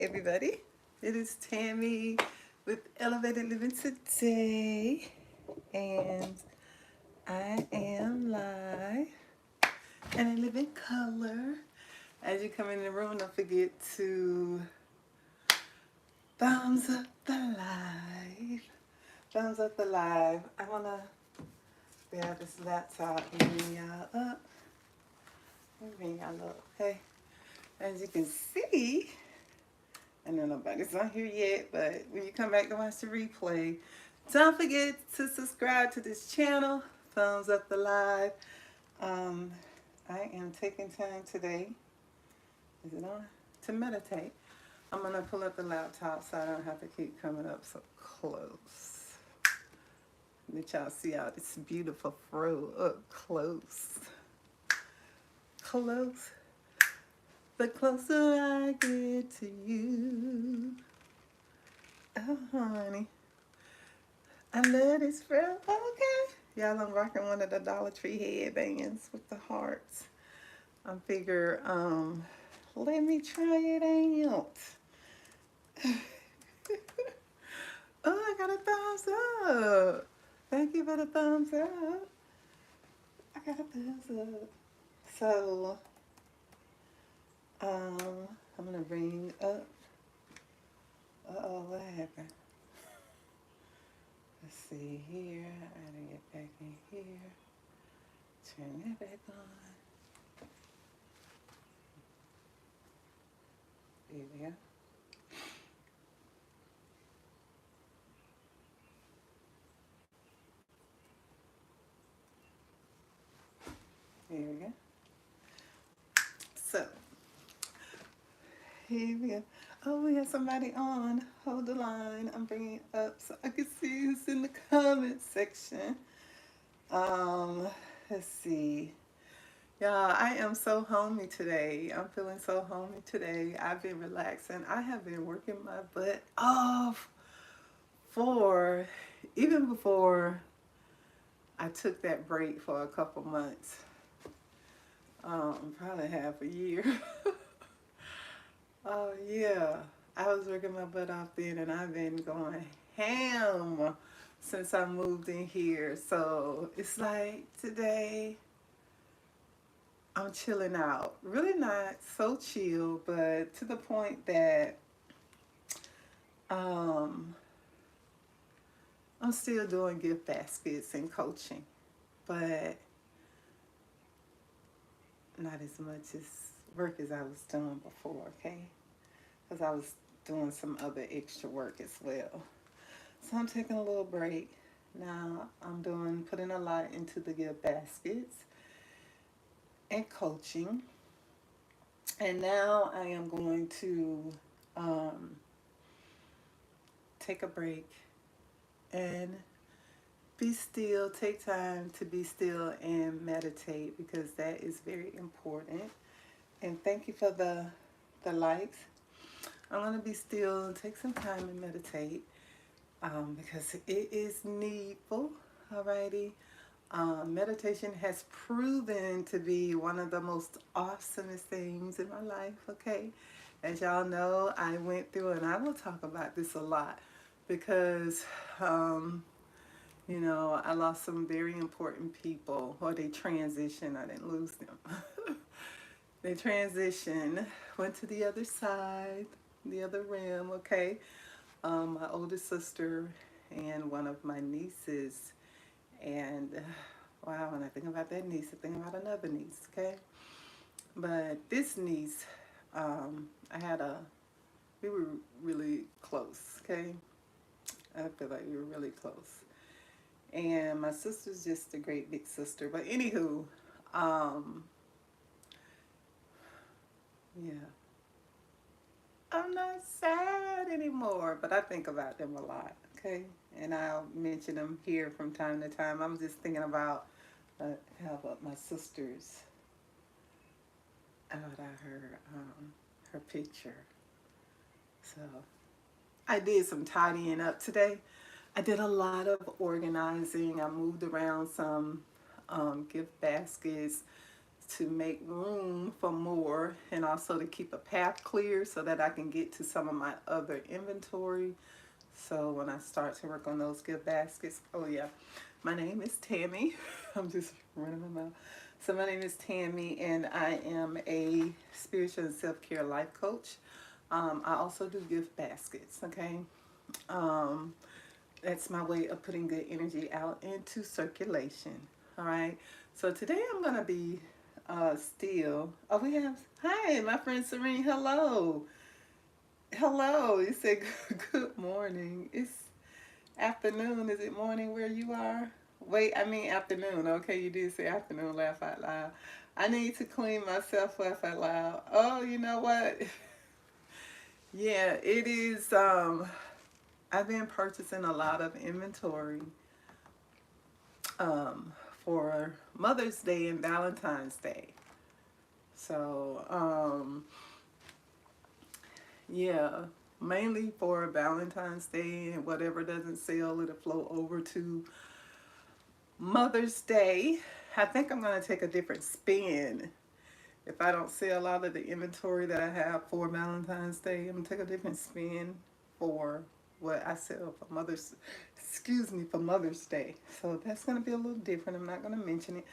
Everybody, it is Tammy with Elevated Living today, and I am live and I live in color. As you come in the room, don't forget to thumbs up the live. Thumbs up the live. I want to grab this laptop and bring y'all up. Let me bring y'all up. Okay, as you can see, I know nobody's on here yet, but when you come back to watch the replay, don't forget to subscribe to this channel. Thumbs up the live. Um, I am taking time today. Is it on? To meditate. I'm gonna pull up the laptop so I don't have to keep coming up so close. Let y'all see all this beautiful fro up close. Close. The closer I get to you. Oh, honey. I love this fro. Okay. Y'all, I'm rocking one of the Dollar Tree headbands with the hearts. I figure, let me try it out. Oh, I got a thumbs up. Thank you for the thumbs up. I got a thumbs up. So, I'm gonna bring up. Uh-oh, what happened? Let's see here. I gotta get back in here. Turn that back on. There we go. Here we go. So, here we go. Oh, we have somebody on. Hold the line. I'm bringing it up so I can see who's in the comment section. Um, let's see. Y'all, I am so homey today. I'm feeling so homey today. I've been relaxing. I have been working my butt off for even before I took that break for a couple months. Probably half a year. Oh yeah, I was working my butt off then, and I've been going ham since I moved in here. So it's like today I'm chilling out. Really not so chill, but to the point that um, I'm still doing gift baskets and coaching, but not as much as work as I was doing before. Okay, because I was doing some other extra work as well. So I'm taking a little break. Now I'm putting a lot into the gift baskets and coaching. And now I am going to um, take a break and be still, take time to be still and meditate because that is very important. And thank you for the likes. I'm going to be still and take some time and meditate because it is needful. Alrighty. Meditation has proven to be one of the most awesomest things in my life, okay? As y'all know, I went through, and I will talk about this a lot because, I lost some very important people, or they transitioned. I didn't lose them. They transitioned, went to the other side, the other realm, okay? My oldest sister and one of my nieces. And wow, when I think about that niece, I think about another niece, okay? But this niece, I had we were really close, okay? I feel like we were really close. And my sister's just a great big sister. But anywho, um, yeah, I'm not sad anymore, but I think about them a lot, okay? And I'll mention them here from time to time. I'm just thinking about how about my sister's out of her picture. So I did some tidying up today. I did a lot of organizing. I moved around some gift baskets, to make room for more, and also to keep a path clear so that I can get to some of my other inventory. So when I start to work on those gift baskets, oh yeah, my name is Tammy. I'm just running my mouth. So my name is Tammy, and I am a spiritual and self-care life coach. I also do gift baskets, okay? Um, that's my way of putting good energy out into circulation, all right? So today I'm going to be still. Oh, we have, hi, my friend Serene, hello. Hello, you said good morning. It's afternoon. Is it morning where you are? Wait, I mean afternoon. Okay, you did say afternoon. Laugh out loud. I need to clean myself. Laugh out loud. Oh, you know what? Yeah, it is. I've been purchasing a lot of inventory um, for Mother's Day and Valentine's Day. So, yeah, mainly for Valentine's Day, and whatever doesn't sell, it'll flow over to Mother's Day. I think I'm going to take a different spin. If I don't sell a lot of the inventory that I have for Valentine's Day, I'm going to take a different spin for what I sell for for Mother's Day. So that's going to be a little different. I'm not going to mention it.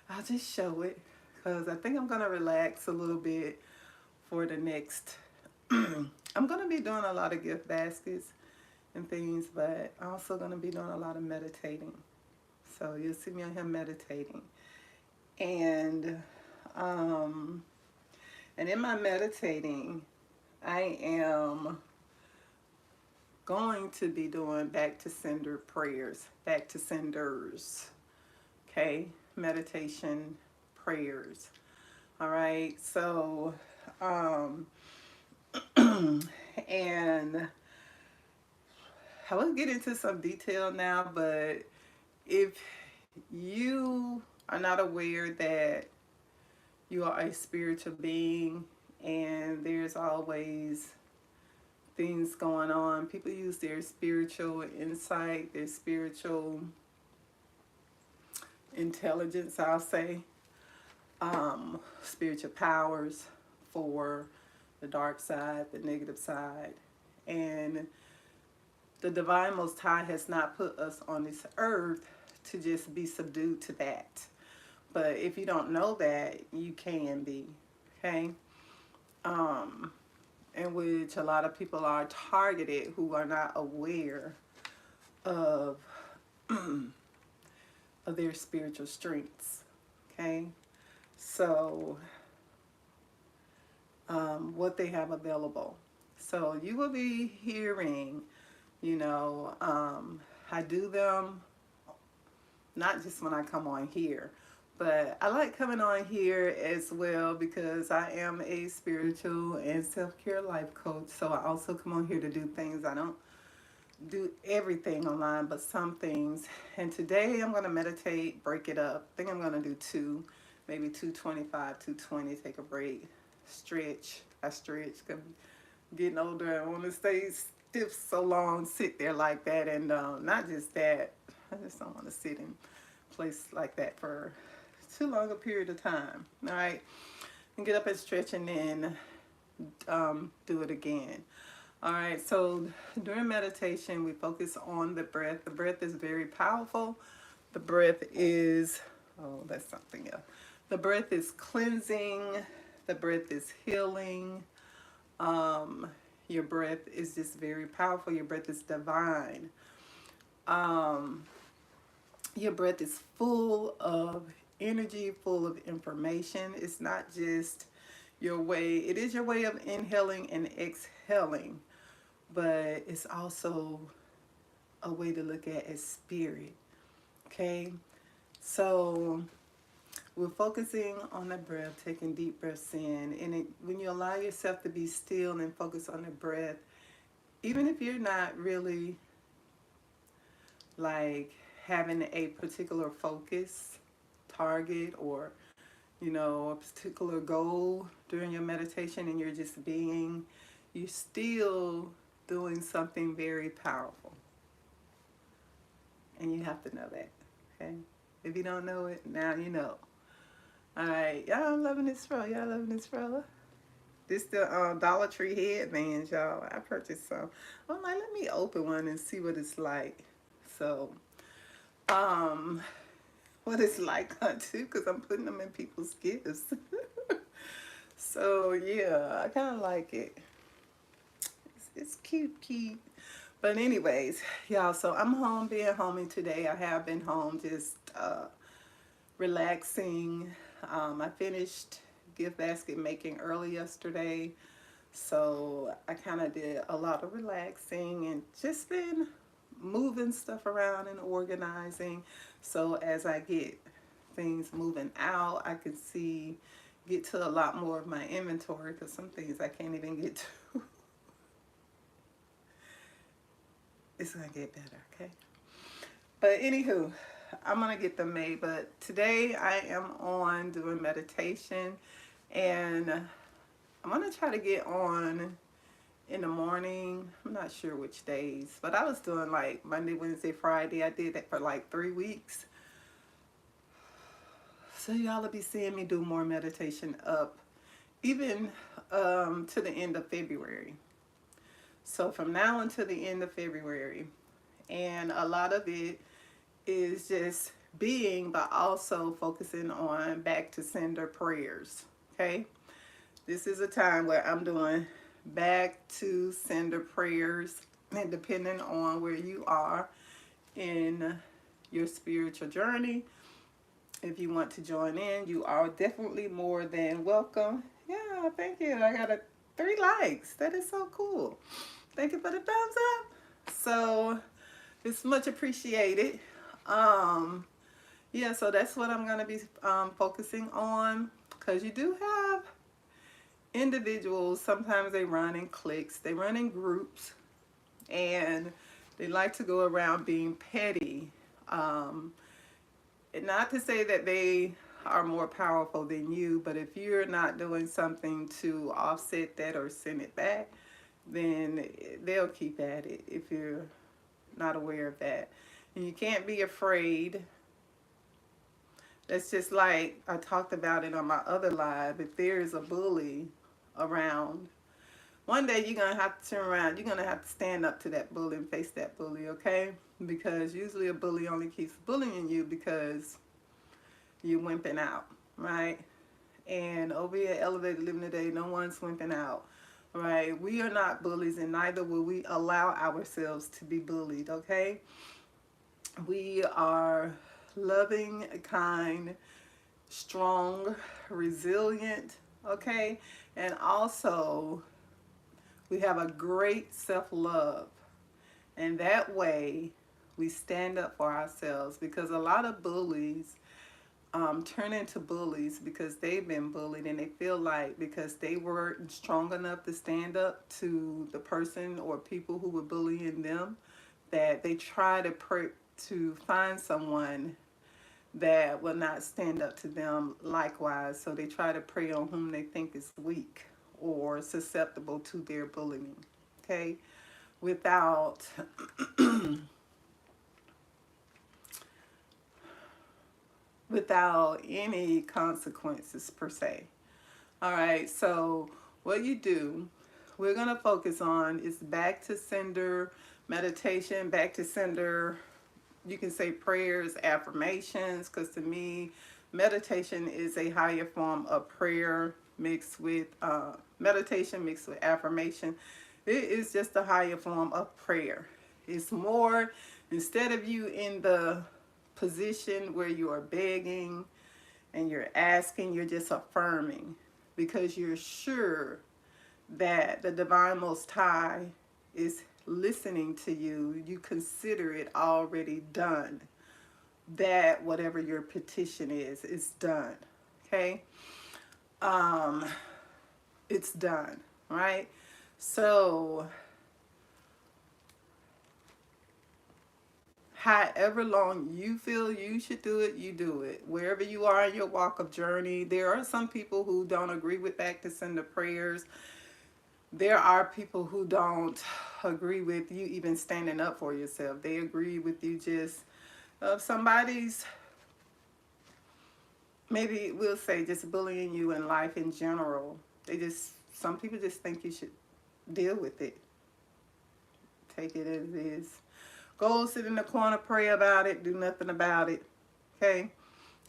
I'll just show it because I think I'm going to relax a little bit for the next. I'm going to be doing a lot of gift baskets and things, but I'm also going to be doing a lot of meditating. So you'll see me on here meditating. And in my meditating, I am going to be doing back to sender prayers, back to senders, okay? Meditation prayers. All right, so, and I will get into some detail now, but if you are not aware that you are a spiritual being and there's always things going on, people use their spiritual insight, their spiritual intelligence, I'll say, spiritual powers for the dark side, the negative side. And the Divine Most High has not put us on this earth to just be subdued to that. But if you don't know that, you can be, okay? In which a lot of people are targeted who are not aware of, of their spiritual strengths, okay? So, what they have available. So you will be hearing, you know, I do them not just when I come on here, but I like coming on here as well because I am a spiritual and self-care life coach. So I also come on here to do things. I don't do everything online, but some things. And today I'm going to meditate, break it up. I think I'm going to do two, maybe 225, 220, take a break, stretch. I stretch because I'm getting older. I want to stay stiff so long, sit there like that. And not just that, I just don't want to sit in place like that for too long a period of time. All right, and get up and stretch and then do it again. All right, so during meditation we focus on the breath. The breath is very powerful. The breath is, oh, that's something else. The breath is cleansing. The breath is healing. Your breath is just very powerful. Your breath is divine. Your breath is full of energy, full of information. It's not just your way, it is your way of inhaling and exhaling, but it's also a way to look at as spirit, okay? So we're focusing on the breath, taking deep breaths in, and when you allow yourself to be still and focus on the breath, even if you're not really like having a particular focus, target, or you know, a particular goal during your meditation and you're just being, you're still doing something very powerful. And you have to know that, okay? If you don't know it, now you know. All right, y'all loving this fro. Y'all loving this fro. This the Dollar Tree headbands, y'all. I purchased some. I'm like, let me open one and see what it's like. So, um, what it's like too, because I'm putting them in people's gifts. So yeah, I kind of like it. It's cute, cute. But anyways, y'all. So I'm home being homey today. I have been home just relaxing. I finished gift basket making early yesterday. So I kind of did a lot of relaxing and just been moving stuff around and organizing. So as I get things moving out, I can get to a lot more of my inventory, because some things I can't even get to. It's gonna get better, okay? But anywho, I'm gonna get them made. But today I am on doing meditation, and I'm gonna try to get on in the morning. I'm not sure which days, but I was doing like Monday, Wednesday, Friday. I did that for like 3 weeks. So y'all will be seeing me do more meditation up even to the end of February. So from now until the end of February. And a lot of it is just being, but also focusing on back to sender prayers. Okay. This is a time where I'm doing back to sender prayers, and depending on where you are in your spiritual journey, if you want to join in, you are definitely more than welcome. Yeah, thank you. I got 3 likes. That is so cool. Thank you for the thumbs up. So it's much appreciated. Yeah, so that's what I'm going to be focusing on, because you do have individuals. Sometimes they run in cliques, they run in groups, and they like to go around being petty. Not to say that they are more powerful than you, but if you're not doing something to offset that or send it back, then they'll keep at it if you're not aware of that. And you can't be afraid. That's just like I talked about it on my other live. If there's a bully around, one day you're going to have to turn around. You're going to have to stand up to that bully and face that bully, okay? Because usually a bully only keeps bullying you because you're wimping out, right? And over here at Elevated Living Today, no one's wimping out, right? We are not bullies, and neither will we allow ourselves to be bullied, okay? We are loving, kind, strong, resilient, okay? And also, we have a great self-love. And that way, we stand up for ourselves, because a lot of bullies turn into bullies because they've been bullied, and they feel like because they weren't strong enough to stand up to the person or people who were bullying them, that they try to find someone that will not stand up to them likewise. So they try to prey on whom they think is weak or susceptible to their bullying, okay? Without without any consequences per se. All right, so what you do, we're going to focus on is back to sender meditation, back to sender, you can say prayers, affirmations, because to me, meditation is a higher form of prayer mixed with meditation mixed with affirmation. It is just a higher form of prayer. It's more, instead of you in the position where you are begging and you're asking, you're just affirming, because you're sure that the Divine Most High is listening to you. You consider it already done, that whatever your petition is done, okay? It's done, right? So however long you feel you should do it, you do it. Wherever you are in your walk of journey, there are some people who don't agree with back to sender prayers. There are people who don't agree with you even standing up for yourself. They agree with you just somebody's maybe we'll say just bullying you in life in general. Some people just think you should deal with it. Take it as it is. Go sit in the corner, pray about it, do nothing about it. Okay?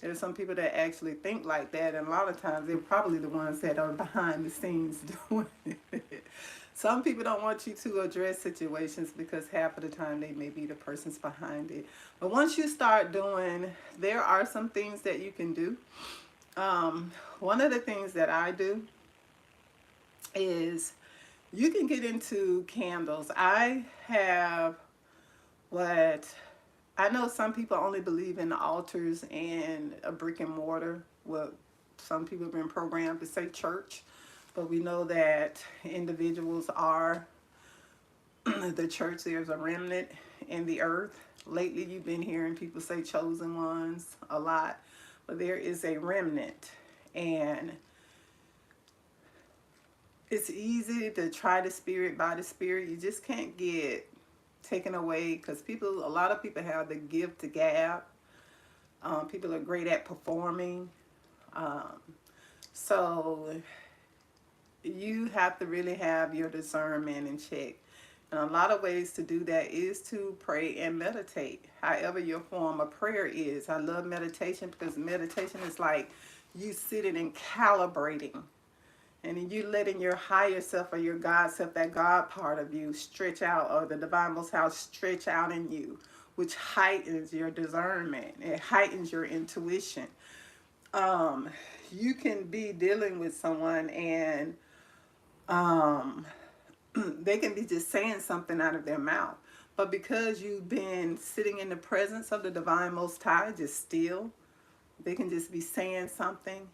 There's some people that actually think like that, and a lot of times they're probably the ones that are behind the scenes doing it. Some people don't want you to address situations because half of the time they may be the persons behind it. But once you start doing, there are some things that you can do. One of the things that I do is you can get into candles. I have what I know some people only believe in altars and a brick and mortar. Well, some people have been programmed to say church, but we know that individuals are the church. There's a remnant in the earth. Lately, you've been hearing people say chosen ones a lot, but there is a remnant, and it's easy to try the spirit by the spirit. You just can't get taken away because a lot of people have the gift to gab. People are great at performing. So you have to really have your discernment in check. And a lot of ways to do that is to pray and meditate. However your form of prayer is. I love meditation because meditation is like you sitting and calibrating. And you letting your higher self or your God self, that God part of you, stretch out, or the divine most high stretch out in you, which heightens your discernment. It heightens your intuition. You can be dealing with someone and they can be just saying something out of their mouth. But because you've been sitting in the presence of the divine most high, just still, they can just be saying something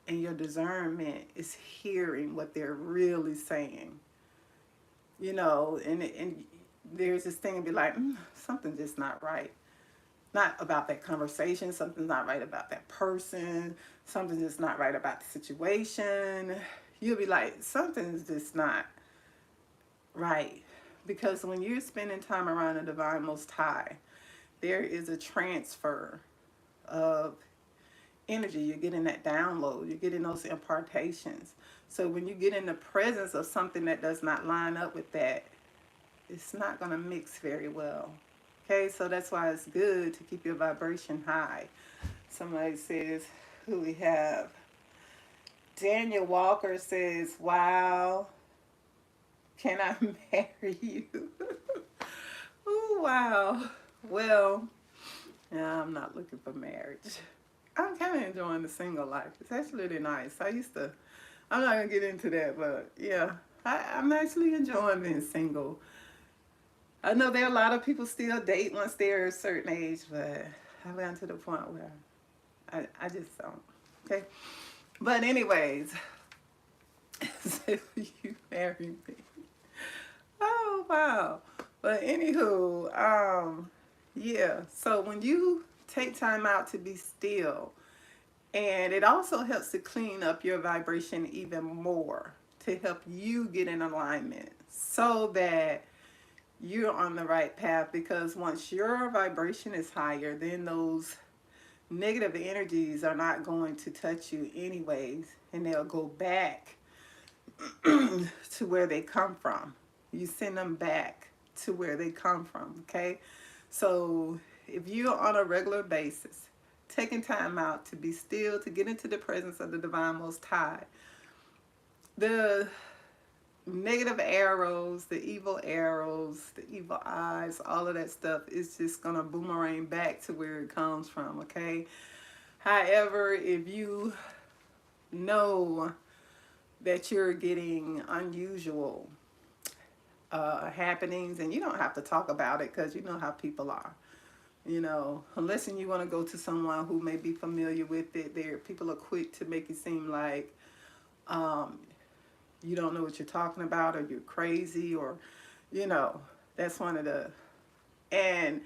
and your discernment is hearing what they're really saying. You know, and there's this thing and be like, something's just not right. Not about that conversation, something's not right about that person, something's just not right about the situation. You'll be like, something's just not right. Because when you're spending time around the divine most high, there is a transfer of energy. You're getting that download, you're getting those impartations. So when you get in the presence of something that does not line up with that, it's not going to mix very well. Okay, so that's why it's good to keep your vibration high. Somebody says, who we have? Daniel Walker says, wow, can I marry you? Oh, wow. Well, yeah, I'm not looking for marriage. I'm kind of enjoying the single life. It's actually really nice. I'm not going to get into that, but yeah, I'm actually enjoying being single. I know there are a lot of people still date once they're a certain age, but I've gotten to the point where I just don't. Okay? But anyways, if you marry me. Oh, wow. But anywho, yeah. So when you take time out to be still, and it also helps to clean up your vibration even more to help you get in alignment so that you're on the right path. Because once your vibration is higher, then those negative energies are not going to touch you anyways, and they'll go back to where they come from. You send them back to where they come from, okay? So if you're on a regular basis taking time out to be still, to get into the presence of the divine most high, the negative arrows, the evil eyes, all of that stuff is just gonna boomerang back to where it comes from, okay? However, if you know that you're getting unusual happenings, and you don't have to talk about it because you know how people are, you know, unless you want to go to someone who may be familiar with it. People are quick to make it seem like you don't know what you're talking about, or you're crazy, or you know, that's one of the, and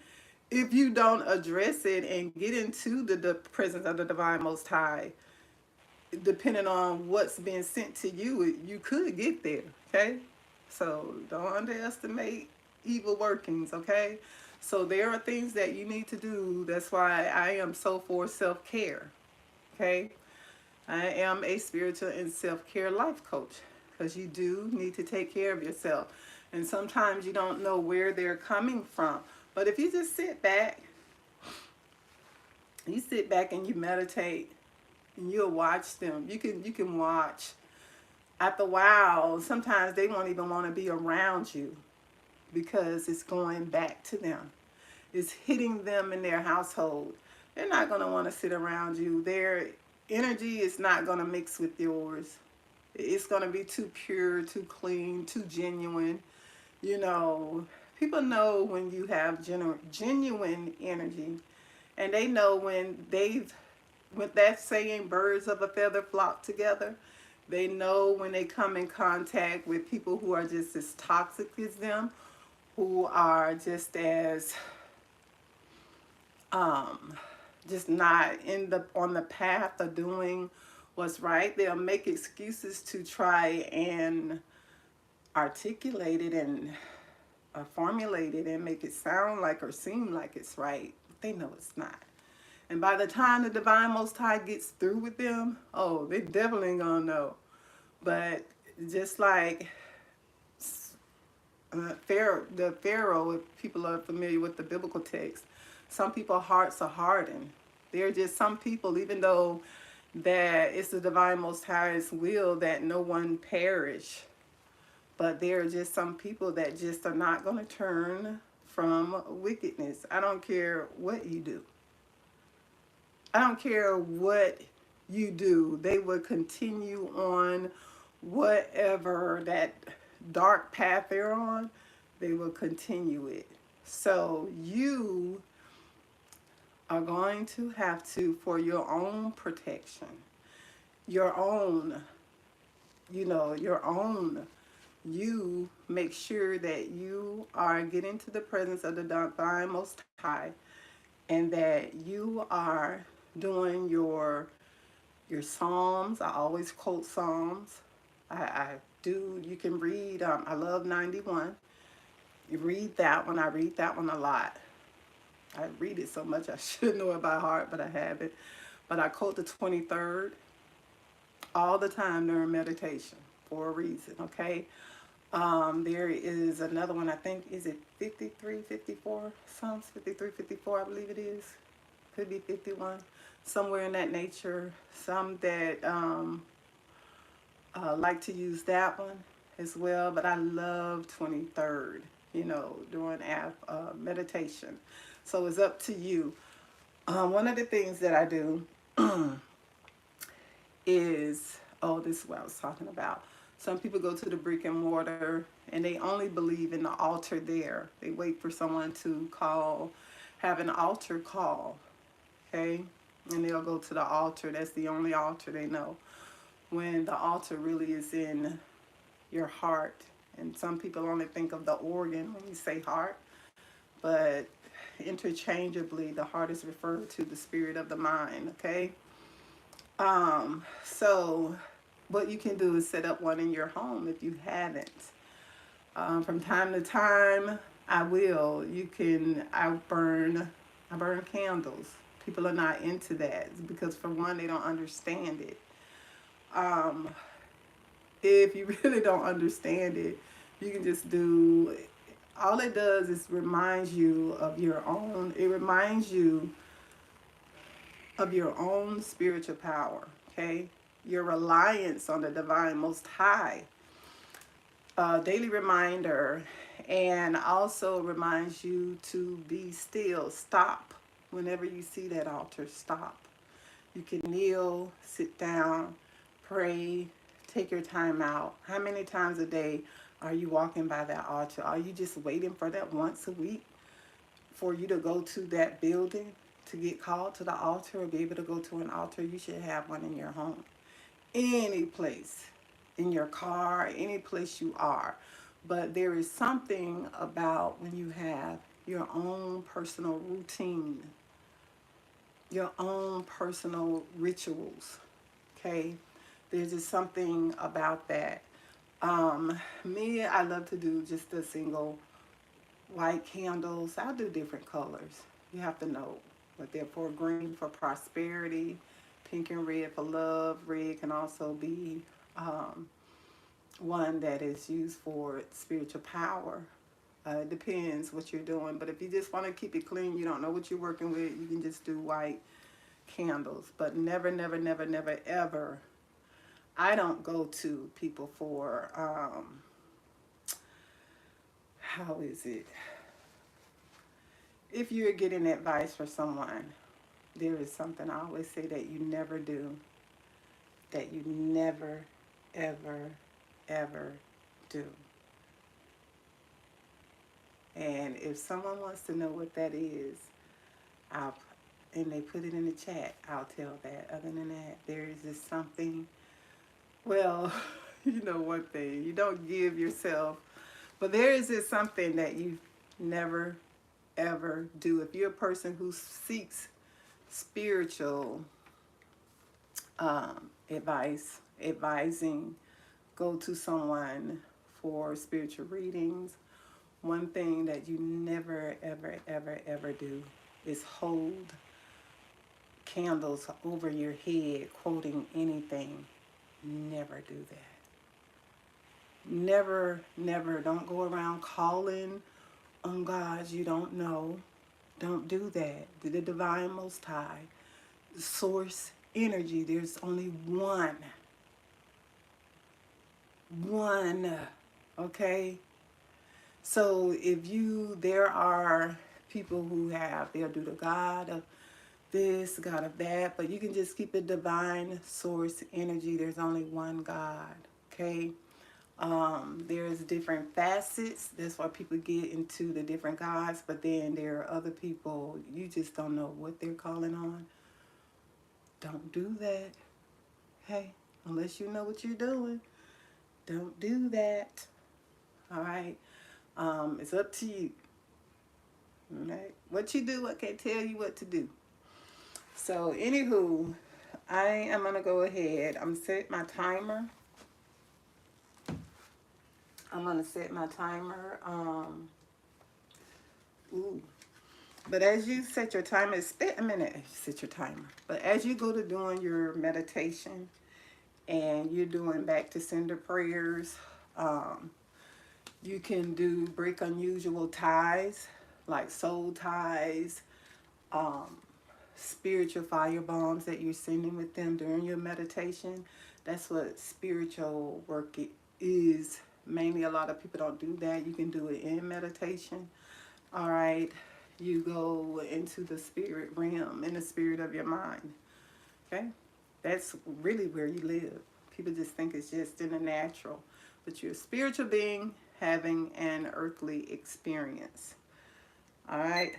if you don't address it and get into the presence of the divine most high, depending on what's being sent to you, you could get there, okay? So don't underestimate evil workings, okay? So there are things that you need to do. That's why I am so for self-care. Okay. I am a spiritual and self-care life coach because you do need to take care of yourself. And sometimes you don't know where they're coming from. But if you just sit back and you meditate and you'll watch them. You can watch. After a while, sometimes they won't even want to be around you because it's going back to them. It's hitting them in their household. They're not going to want to sit around you. Their energy is not going to mix with yours. It's going to be too pure, too clean, too genuine. You know, people know when you have genuine energy, and they know when with that saying, birds of a feather flock together. They know when they come in contact with people who are just as toxic as them, who are just as um, just not on the path of doing what's right. They'll make excuses to try and articulate it and formulate it and make it sound like or seem like it's right. They know it's not. And by the time the Divine Most High gets through with them, oh, they definitely ain't gonna know. But just like Pharaoh, if people are familiar with the biblical text, some people's hearts are hardened. There are just some people, even though that it's the Divine Most High's will that no one perish, but there are just some people that just are not going to turn from wickedness. I don't care what you do. I don't care what you do. They will continue on whatever that dark path they're on. They will continue it. So you are going to have to, for your own protection, your own, your own, you make sure that you are getting to the presence of the Divine Most High, and that you are doing your Psalms. I always quote Psalms. I do. You can read. I love 91. You read that one. I read that one a lot. I read it so much I should know it by heart, but I haven't. But I quote the 23rd all the time during meditation for a reason. Okay. There is another one. I think, is it 53, 54? Psalms 53, 54. I believe it is. Could be 51. Somewhere in that nature. Some that like to use that one as well, but I love 23rd, during meditation. So it's up to you. One of the things that I do is, oh, this is what I was talking about. Some people go to the brick and mortar and they only believe in the altar there. They wait for someone to have an altar call, okay? And they'll go to the altar. That's the only altar they know. When the altar really is in your heart. And some people only think of the organ when you say heart, but interchangeably, the heart is referred to the spirit of the mind, okay? So what you can do is set up one in your home if you haven't. From time to time, I will. I burn candles. People are not into that because, for one, they don't understand it. Um, if you really don't understand it, you can just do, all it does is reminds you of your own, it reminds you of your own spiritual power, okay? Your reliance on the Divine Most High. Daily reminder, and also reminds you to be still. Stop. Whenever you see that altar, stop. You can kneel, sit down, pray, take your time out. How many times a day are you walking by that altar? Are you just waiting for that once a week for you to go to that building to get called to the altar or be able to go to an altar? You should have one in your home. Any place, in your car, any place you are. But there is something about when you have your own personal routine, your own personal rituals, okay? There's just something about that. Me, I love to do just a single white candles. I'll do different colors. You have to know. But they're for green, for prosperity, pink and red for love. Red can also be one that is used for spiritual power. It depends what you're doing, but if you just want to keep it clean, you don't know what you're working with, you can just do white candles. But never, never, never, never, ever. I don't go to people for, how is it? If you're getting advice for someone, there is something I always say that you never do, that you never, ever, ever do. And if someone wants to know what that is, and they put it in the chat, I'll tell that. Other than that, there is just something, well, you know one thing, you don't give yourself, but there is just something that you never, ever do. If you're a person who seeks spiritual advising, go to someone for spiritual readings. One thing that you never, ever, ever, ever do is hold candles over your head quoting anything. Never do that. Never, never. Don't go around calling on gods you don't know. Don't do that. The Divine Most High, source energy, there's only one. One. Okay? So if there are people who they'll do the God of this, God of that, but you can just keep it divine source energy. There's only one God, okay? There's different facets. That's why people get into the different gods, but then there are other people, you just don't know what they're calling on. Don't do that. Hey, unless you know what you're doing, don't do that. All right? It's up to you. All right? What you do, I can't tell you what to do. So, anywho, I am going to go ahead. I'm set my timer. I'm going to set my timer. But as you set your timer, spend a minute. Set your timer. But as you go to doing your meditation and you're doing back to sender prayers, you can do break unusual ties, like soul ties, spiritual fire bombs that you're sending with them during your meditation. That's what spiritual work is. Mainly, a lot of people don't do that. You can do it in meditation. All right. You go into the spirit realm, in the spirit of your mind. Okay? That's really where you live. People just think it's just in the natural. But you're a spiritual being having an earthly experience. All right?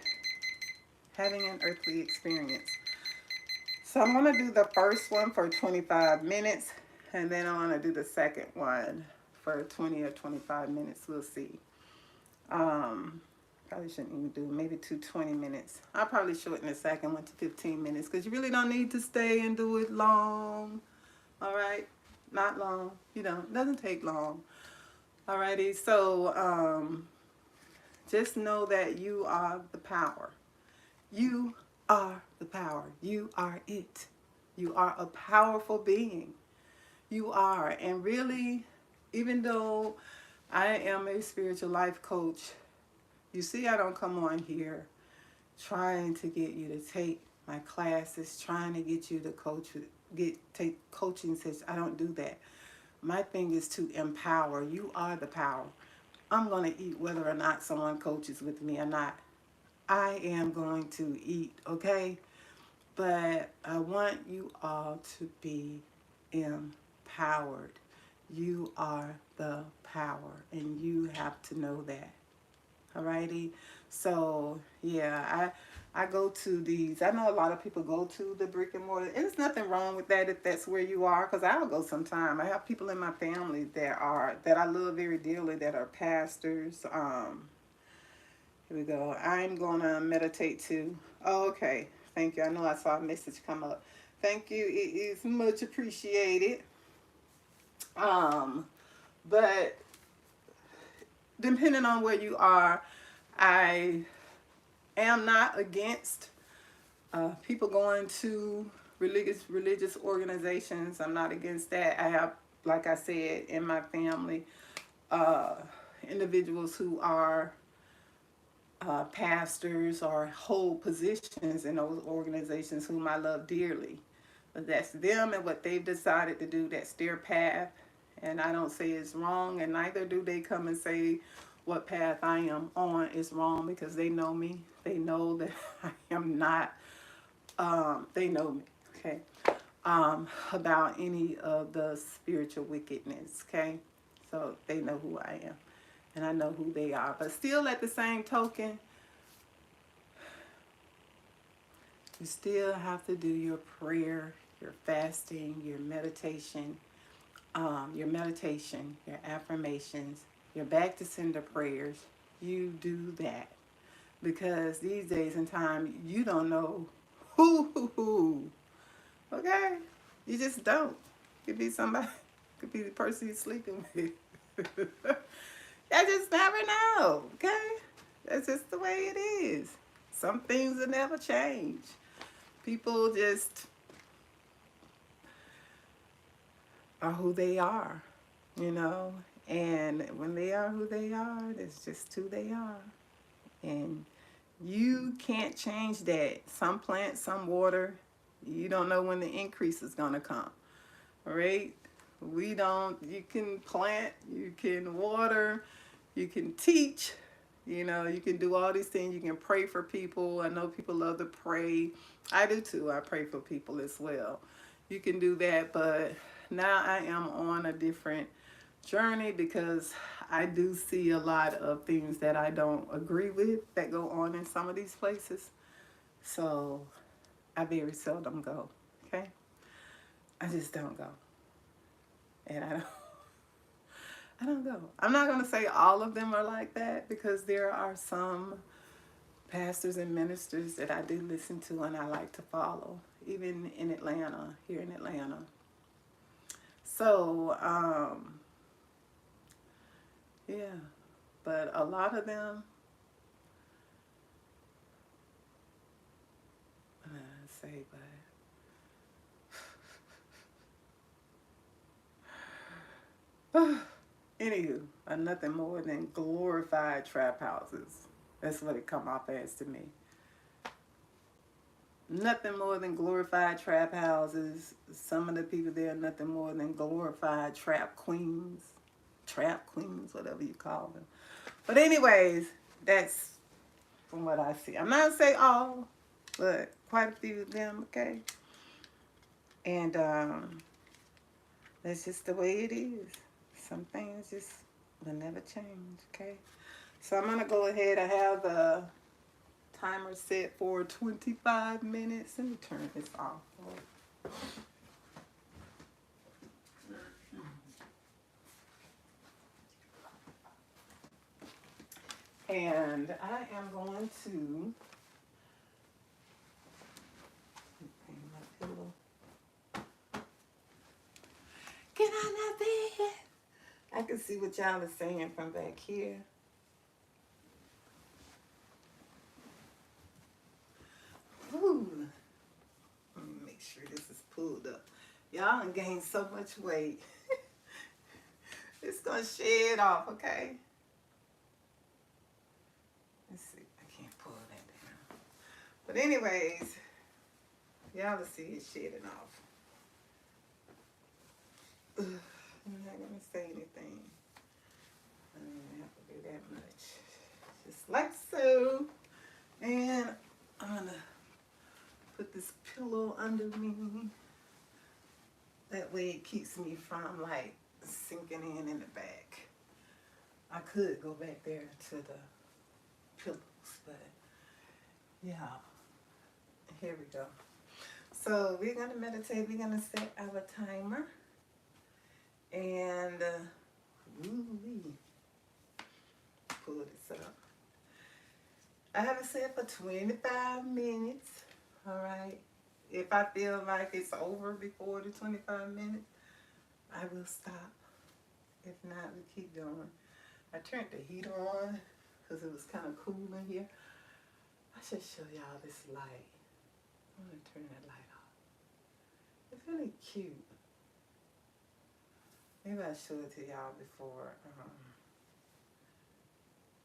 Having an earthly experience. So I'm going to do the first one for 25 minutes. And then I'm going to do the second one for 20 or 25 minutes. We'll see. Probably shouldn't even do maybe 20 minutes. I'll probably shorten the second one to 15 minutes because you really don't need to stay and do it long. All right? Not long. You know, it doesn't take long. Alrighty, so just know that you are the power. You are the power. You are it. You are a powerful being. You are. And really, even though I am a spiritual life coach, you see I don't come on here trying to get you to take my classes, trying to get you to take coaching sessions. I don't do that. My thing is to empower. You are the power. I'm going to eat whether or not someone coaches with me or not. I am going to eat, okay? But I want you all to be empowered. You are the power, and you have to know that. Alrighty? So, yeah, I go to these. I know a lot of people go to the brick and mortar, and there's nothing wrong with that if that's where you are, because I'll go sometime. I have people in my family that I love very dearly that are pastors. Here we go. I'm going to meditate too. Oh, okay. Thank you. I know I saw a message come up. Thank you. It is much appreciated. But depending on where you are, I am not against people going to religious organizations. I'm not against that. I have, like I said, in my family, uh, individuals who are pastors or hold positions in those organizations whom I love dearly. But that's them and what they've decided to do. That's their path. And I don't say it's wrong, and neither do they come and say what path I am on is wrong, because they know me. They know that I am not, they know me, okay, about any of the spiritual wickedness, okay? So they know who I am, and I know who they are. But still, at the same token, you still have to do your prayer, your fasting, your meditation, your affirmations, your back to sender prayers. You do that, because these days and time, you don't know who. Okay, you just don't. Could be somebody, could be the person you're sleeping with. I just never know. Okay, that's just the way it is. Some things will never change. People just are who they are, you know. And when they are who they are, that's just who they are. And you can't change that. Some plant, some water. You don't know when the increase is going to come. All right? We don't, you can plant, you can water, you can teach, you know, you can do all these things. You can pray for people. I know people love to pray. I do too. I pray for people as well. You can do that, but now I am on a different journey, because I do see a lot of things that I don't agree with that go on in some of these places. So I very seldom go, okay? I just don't go. And I don't go. I'm not going to say all of them are like that, because there are some pastors and ministers that I do listen to and I like to follow, even in Atlanta, here in Atlanta. So, yeah, but a lot of them, I say, but anywho, are nothing more than glorified trap houses. That's what it come off as to me. Nothing more than glorified trap houses. Some of the people there are nothing more than glorified trap queens, whatever you call them. But anyways, that's from what I see. I'm not saying all, but quite a few of them, okay? And that's just the way it is. Some things just will never change, okay? So I'm going to go ahead. I have the timer set for 25 minutes. Let me turn this off. And I am going to bring my pillow. Get on that bed. I can see what y'all are saying from back here. Ooh. Let me make sure this is pulled up. Y'all done gained so much weight. It's going to shed off, okay? Let's see. I can't pull that down. But anyways, y'all will see it shedding off. I'm not going to say anything. I don't have to do that much. Just like so. And I'm going to put this pillow under me. That way it keeps me from like sinking in the back. I could go back there to the pillows, but yeah. Here we go. So we're going to meditate. We're going to set our timer. And pull this up. I have it set for 25 minutes. All right. If I feel like it's over before the 25 minutes, I will stop. If not, we keep going. I turned the heater on because it was kind of cool in here. I should show y'all this light. I'm going to turn that light off. It's really cute. Maybe I show it to y'all before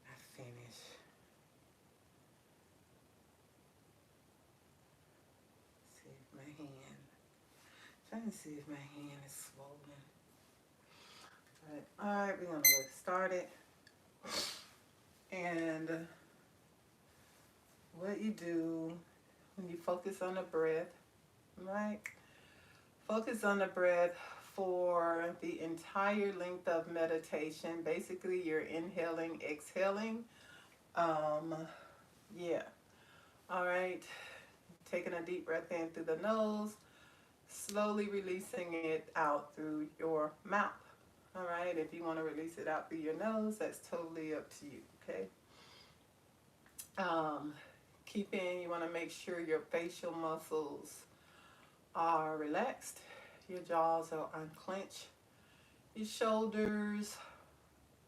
I finish. See if my hand. Trying to see if my hand is swollen. But alright, we're gonna get started. And what you do when you focus on the breath, right? Focus on the breath for the entire length of meditation. Basically, you're inhaling, exhaling. Yeah. All right. Taking a deep breath in through the nose, slowly releasing it out through your mouth. All right. If you want to release it out through your nose, that's totally up to you. Okay. You want to make sure your facial muscles are relaxed, your jaws are unclenched, your shoulders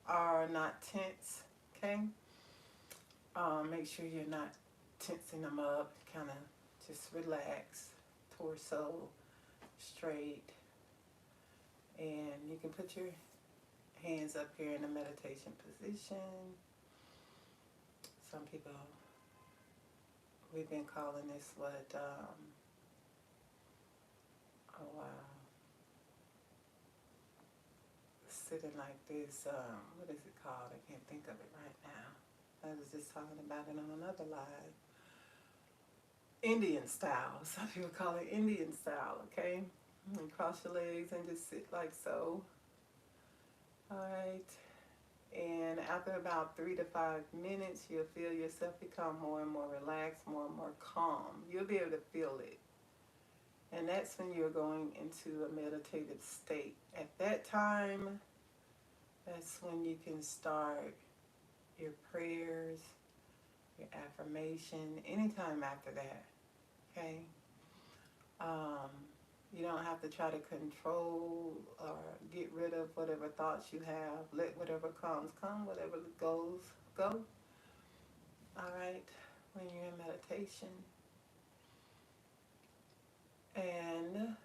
are not tense. Okay. Make sure you're not tensing them up. Kind of just relax. Torso straight. And you can put your hands up here in the meditation position. Some people, we've been calling this what, oh wow, sitting like this, what is it called? I can't think of it right now. I was just talking about it on another live. Indian style. Some people call it Indian style, okay? And cross your legs and just sit like so. All right. And after about 3 to 5 minutes, you'll feel yourself become more and more relaxed, more and more calm. You'll be able to feel it. And that's when you're going into a meditative state. At that time, that's when you can start your prayers, your affirmation, anytime after that. Okay? You don't have to try to control or get rid of whatever thoughts you have. Let whatever comes come, whatever goes go. All right, when you're in meditation. And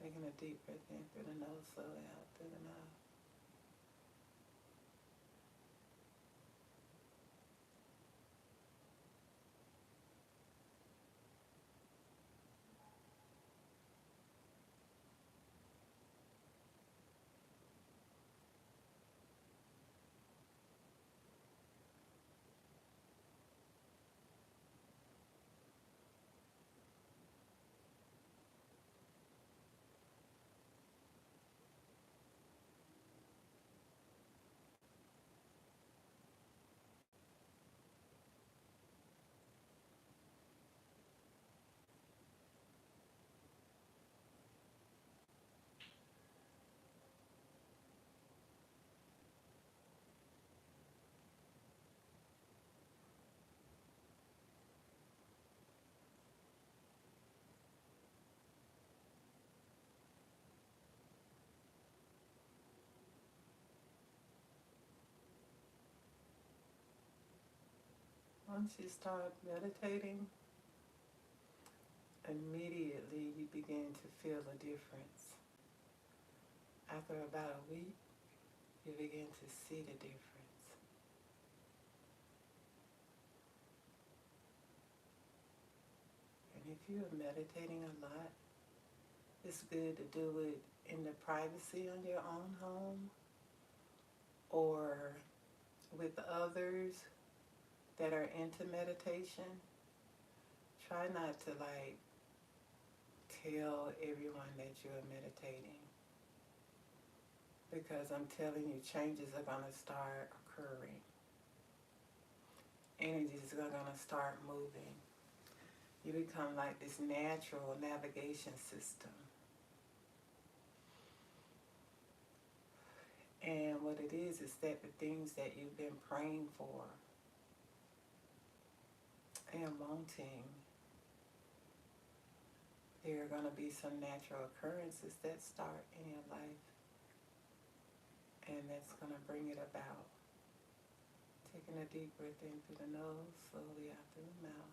taking a deep breath in through the nose, slowly out through the mouth. Once you start meditating, immediately you begin to feel a difference. After about a week, you begin to see the difference. And if you are meditating a lot, it's good to do it in the privacy on your own home or with others that are into meditation. Try not to tell everyone that you're meditating, because I'm telling you, changes are going to start occurring. Energies are going to start moving. You become like this natural navigation system. And what it is that the things that you've been praying for and wanting, there are going to be some natural occurrences that start in your life. And that's going to bring it about Taking a deep breath in through the nose, slowly out through the mouth.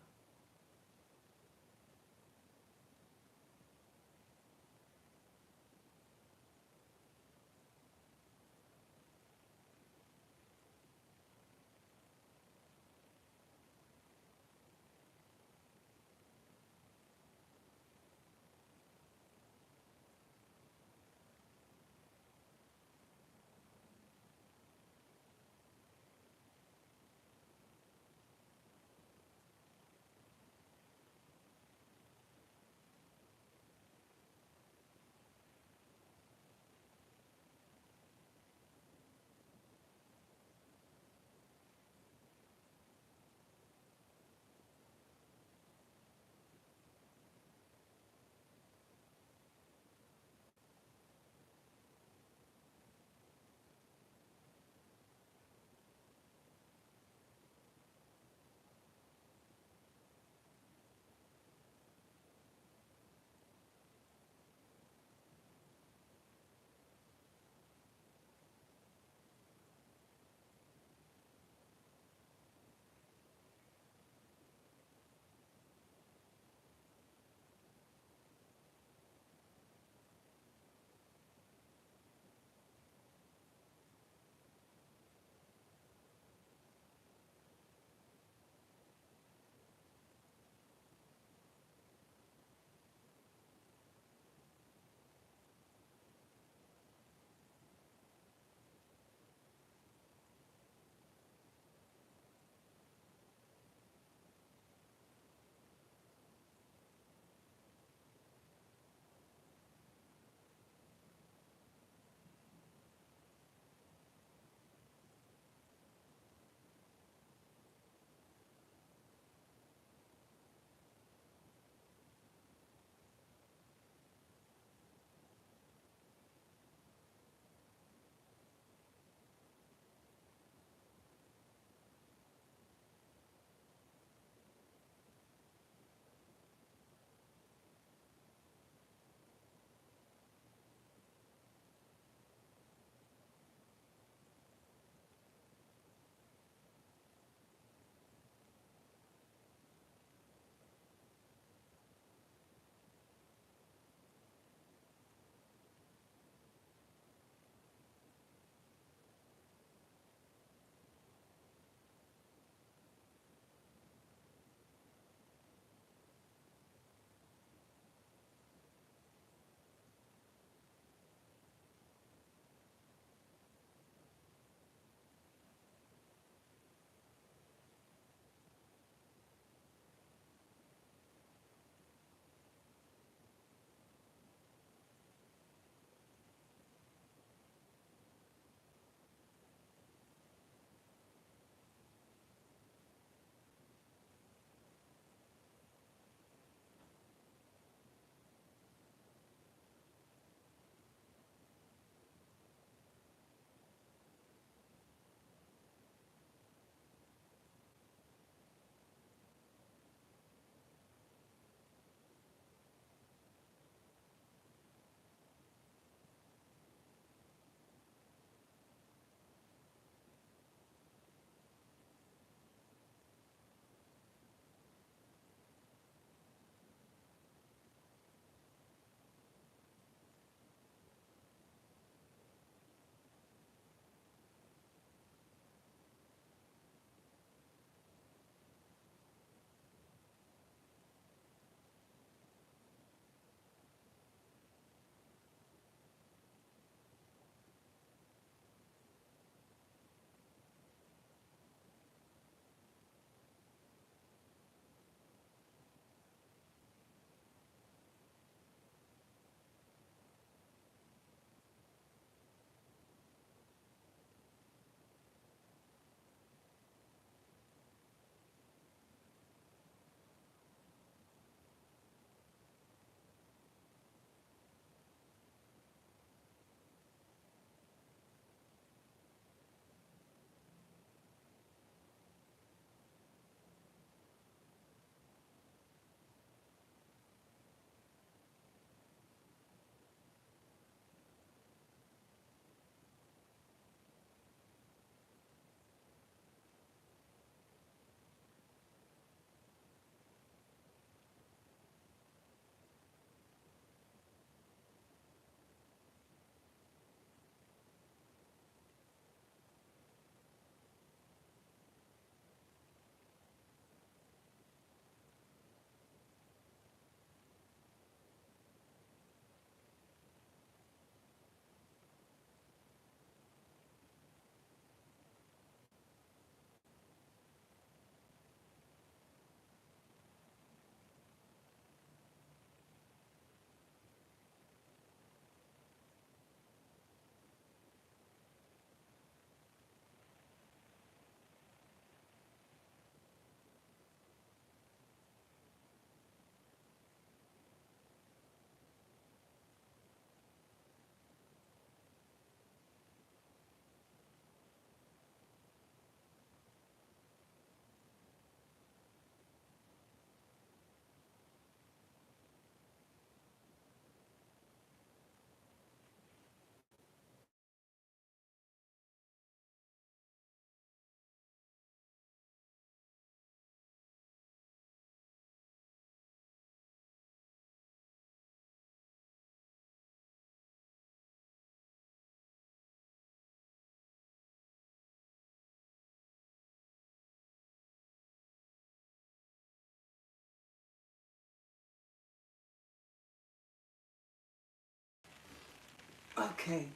Okay.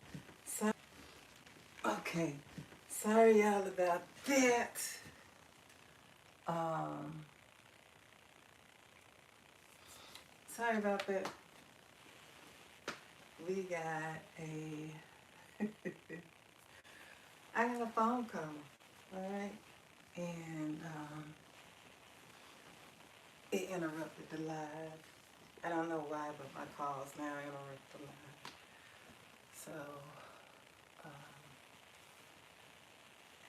So, okay. Sorry, y'all, about that. Um, Sorry about that. We got a. I got a phone call. All right, and it interrupted the live. I don't know why, but my calls now interrupt the live. So, um,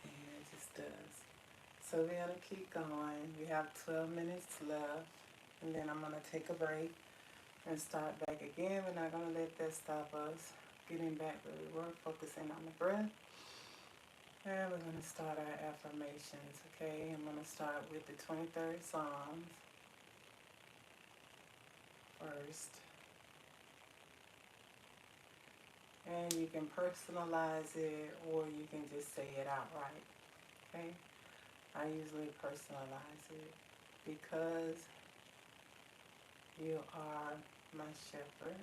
yeah, it just does. So we're gonna keep going. We have 12 minutes left, and then I'm gonna take a break and start back again. We're not gonna let that stop us getting back where we were, focusing on the breath. And we're gonna start our affirmations, okay? I'm gonna start with the 23rd Psalms first. And you can personalize it or you can just say it outright, okay? I usually personalize it because you are my shepherd.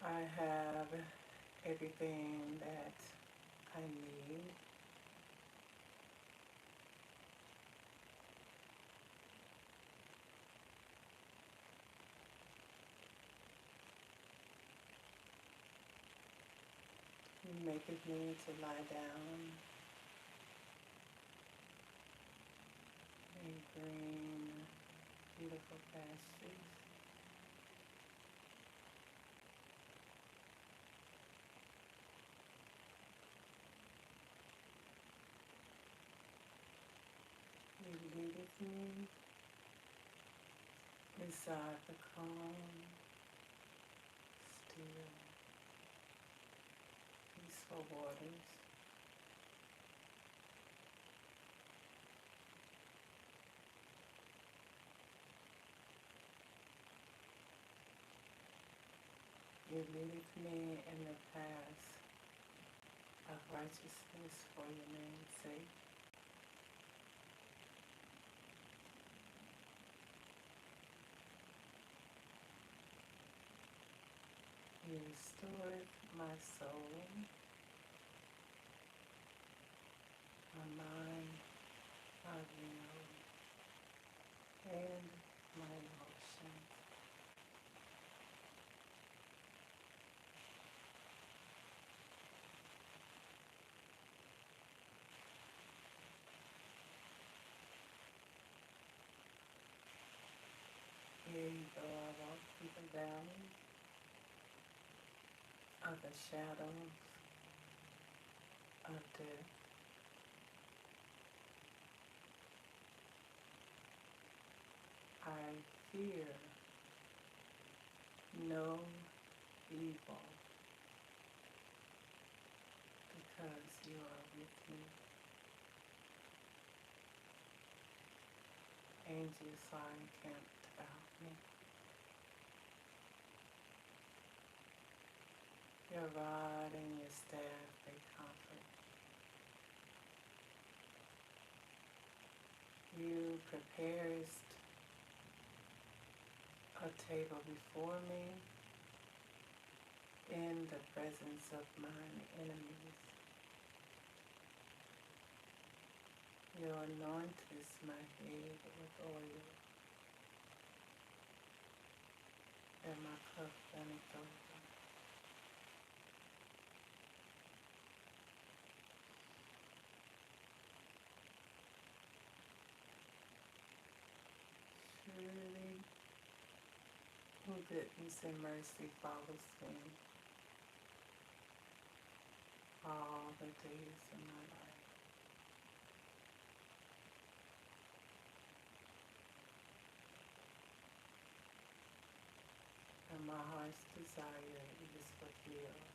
I have everything that I need. You maketh me to lie down in green, beautiful pastures. You leadeth me beside the calm, still, peaceful waters. You leadeth me in the path of righteousness for your name's sake. You restoreth my soul, my mind, my will, and my emotions. Yea, though I walk through the valley of the shadows of death, I fear no evil because you are with me. Angels are encamped about me. Your rod and your staff, they comfort. You preparest a table before me in the presence of mine enemies. You anointest my head with oil, and my cup runneth over. Surely, goodness and mercy follows me all the days of my life, and my heart's desire is fulfilled,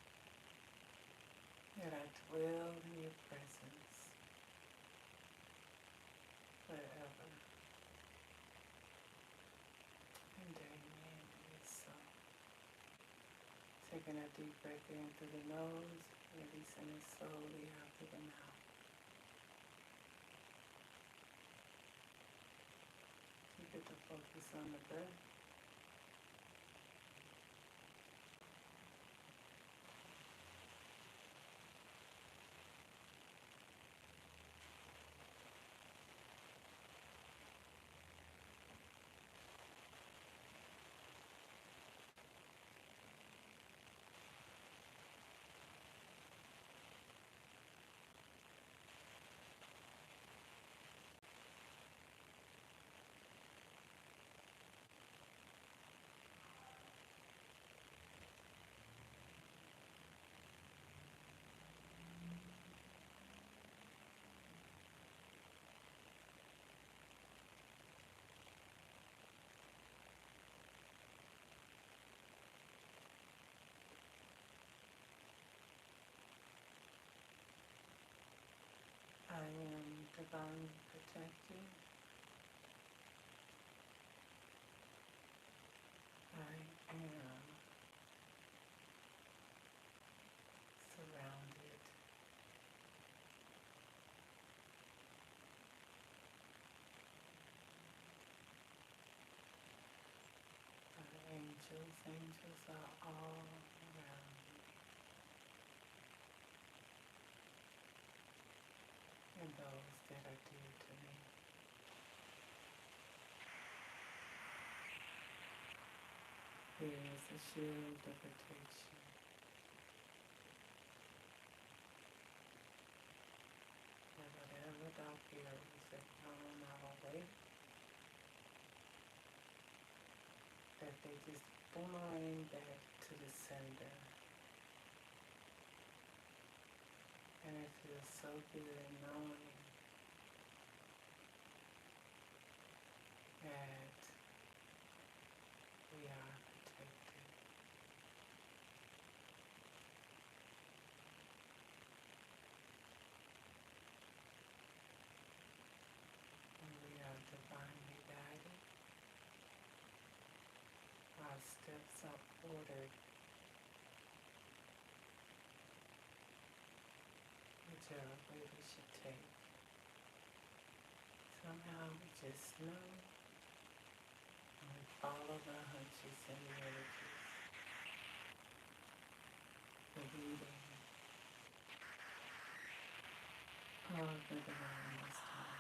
that I dwell in your presence forever. And amen. It is so. Taking a deep breath in through the nose, releasing it slowly out through the mouth. Keep it to focus on the breath. divinely protected. I am surrounded by angels. Angels are all around me, and those that are dear to me. There is a shield of protection, and whatever dark areas that come our way, that they just boomerang back to the sender. And it feels so good knowing that we are protected. And we are divinely guided. Our steps are ordered, whichever way we should take. Somehow we just know, and we follow the hunches and the energies, the leading of the divine Most High.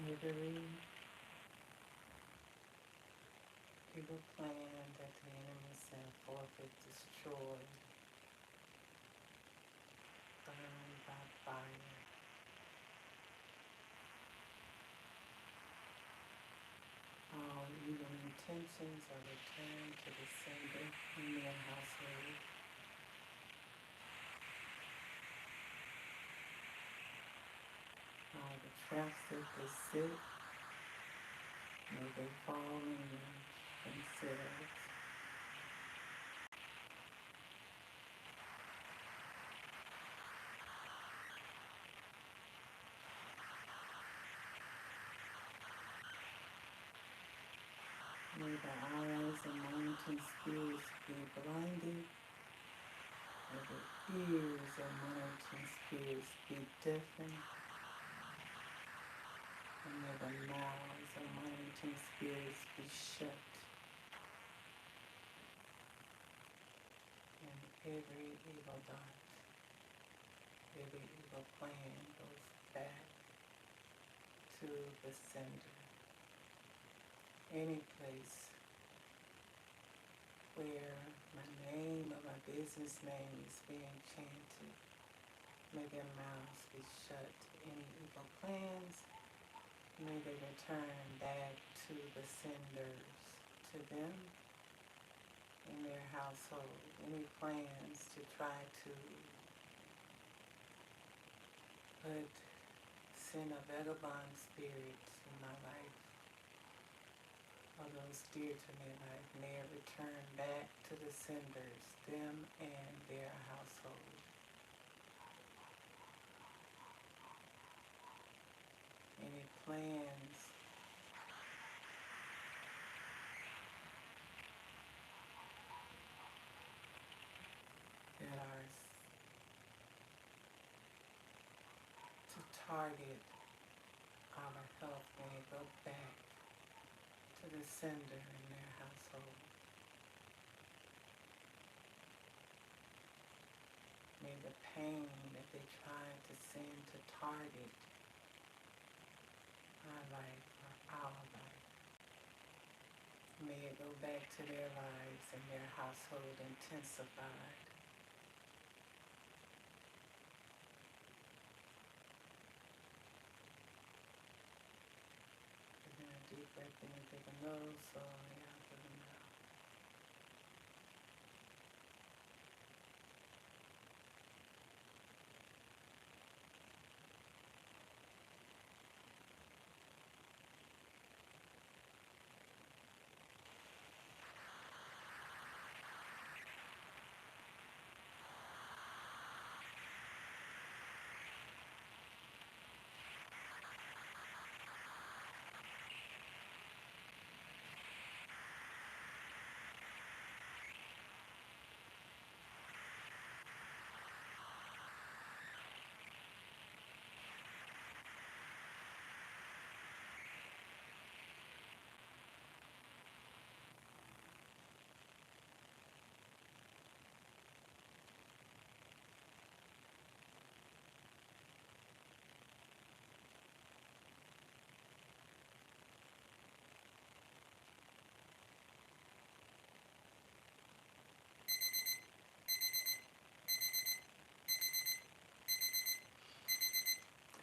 Every evil plan that the enemy sent forth is destroyed, burned by fire. All evil intentions are returned to the sender in their household. All the traps that they set, may they fall in themselves. May the eyes of monitoring spirits be blinded. May the ears of monitoring spirits be deafened. And may the mouths of monitoring spirits be shut. And every evil dart, every evil plan goes back to the sender. Any place where my name or my business name is being chanted, may their mouths be shut. Any evil plans, may they return back to the senders, to them in their household. Any plans to try to send a vagabond spirit in my life, or those dear to me life, may it return back to the senders, them and their household. plans that are to target our health may go back to the sender in their household. May the pain that they tried to send to target my life or our life, may it go back to their lives and their household intensified. Taking a deep breath in through the nose, slowly out through the mouth.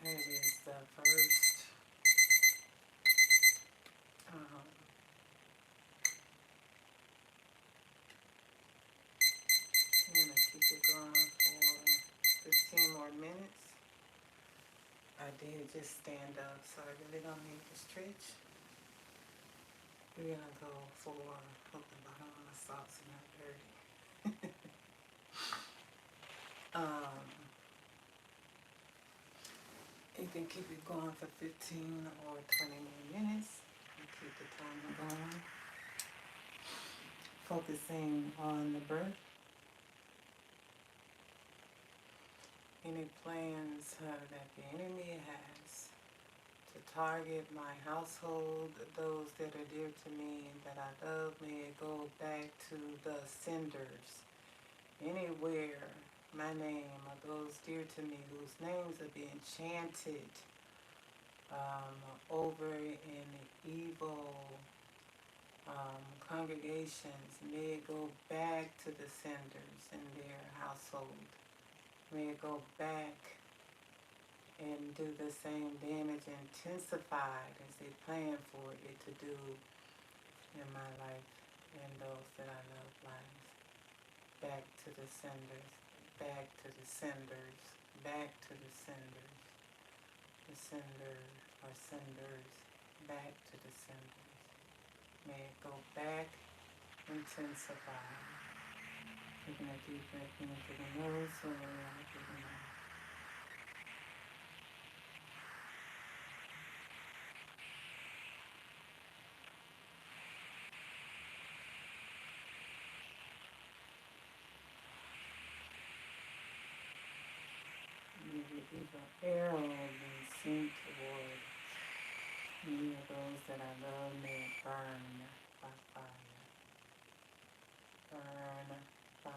It is the first um, I'm gonna keep it going for 15 more minutes. I did just stand up, so I really don't need to stretch. We're gonna go for, hope the bottom of my socks are not dirty. um, you can keep it going for 15 or 20 more minutes. And keep the timer going. Focusing on the breath. Any plans that the enemy has to target my household, those that are dear to me and that I love, may it go back to the senders. Anywhere my name or those dear to me whose names are being chanted over in evil congregations, may it go back to the senders in their household. May it go back and do the same damage intensified as they plan for it to do in my life and those that I love lives. Back to the senders, back to the senders, back to the senders. The senders are senders, back to the senders. May it go back, intensify. Taking a deep breath in through the nose, slowly out through the mouth. May the evil arrow be sent toward me or those that I love, may it burn by fire. Burn by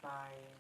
fire.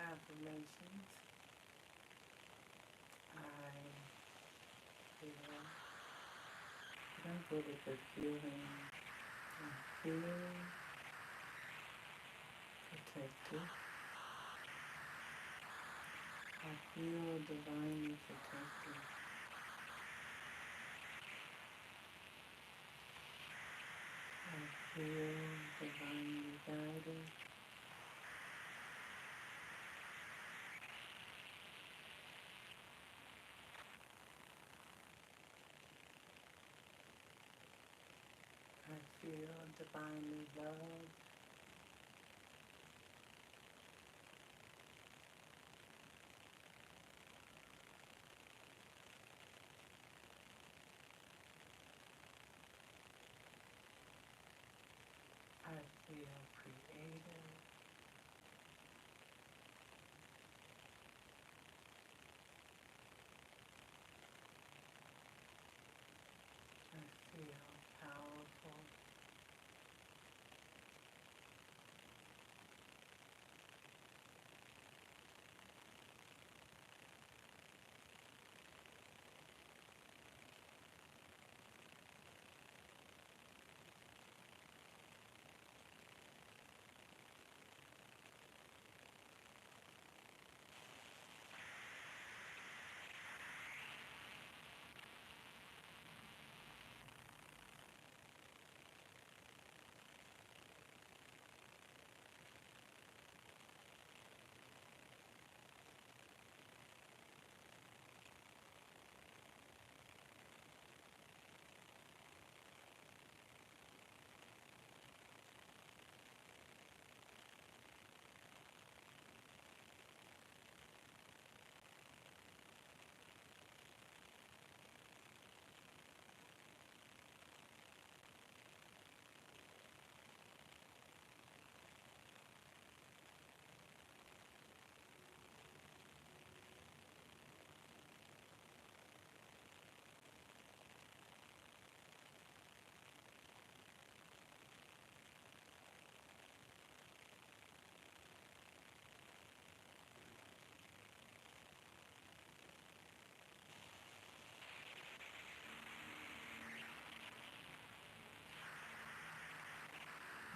affirmations. I feel, I'm good with the feeling. I feel protected. I feel divinely protected. I feel divinely guided. I feel divinely loved. I feel creative. I feel powerful.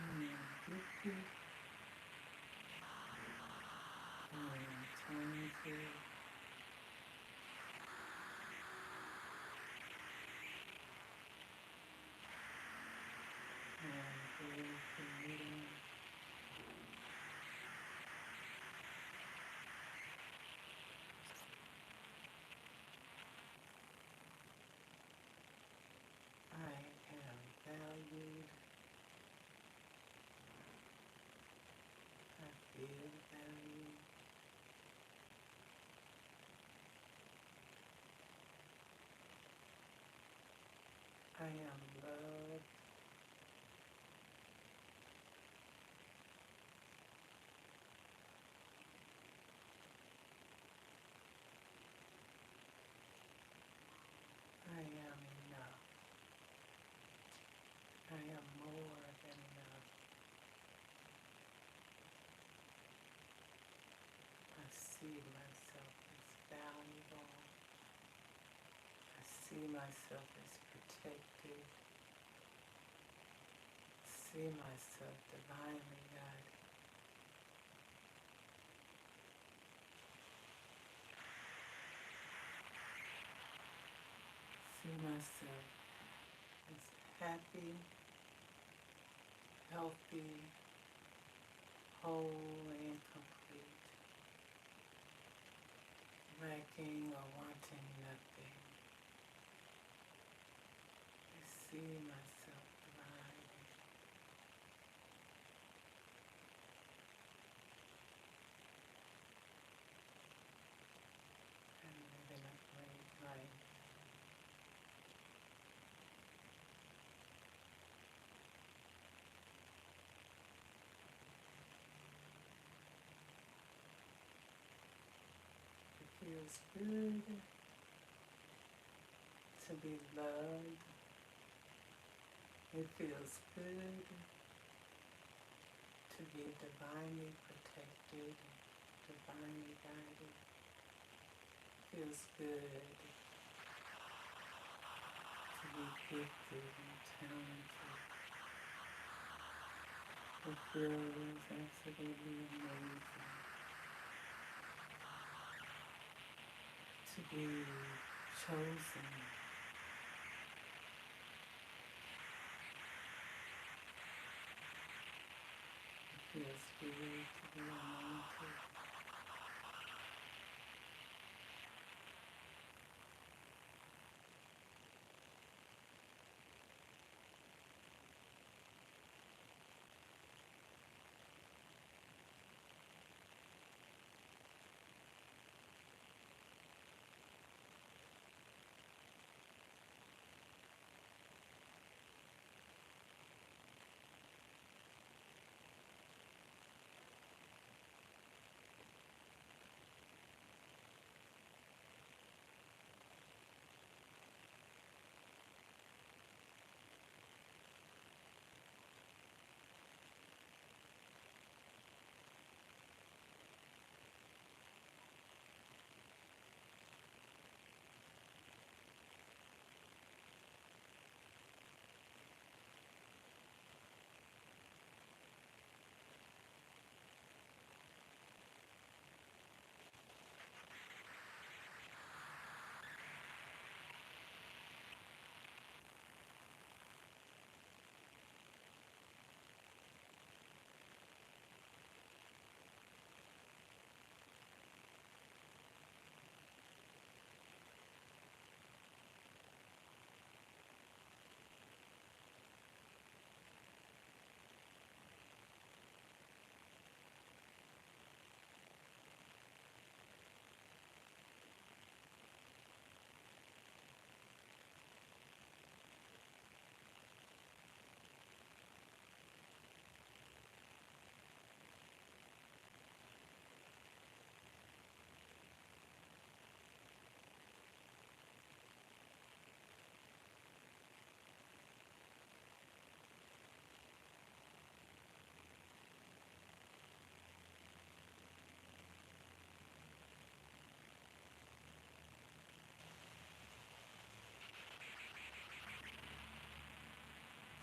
I am gifted. I am talented. I am very creative. I am valued. I feel valued. I am loved. I am enough. I am more than enough. I see myself as valuable. I see myself as protected. I see myself divinely guided. I see myself as happy, healthy, whole and complete, lacking or wanting nothing. I see myself divinely. I'm living a great life. It feels good to be loved. It feels good to be divinely protected, divinely guided. Feels good to be gifted and talented. It feels absolutely amazing to be chosen. It feels good to be anointed.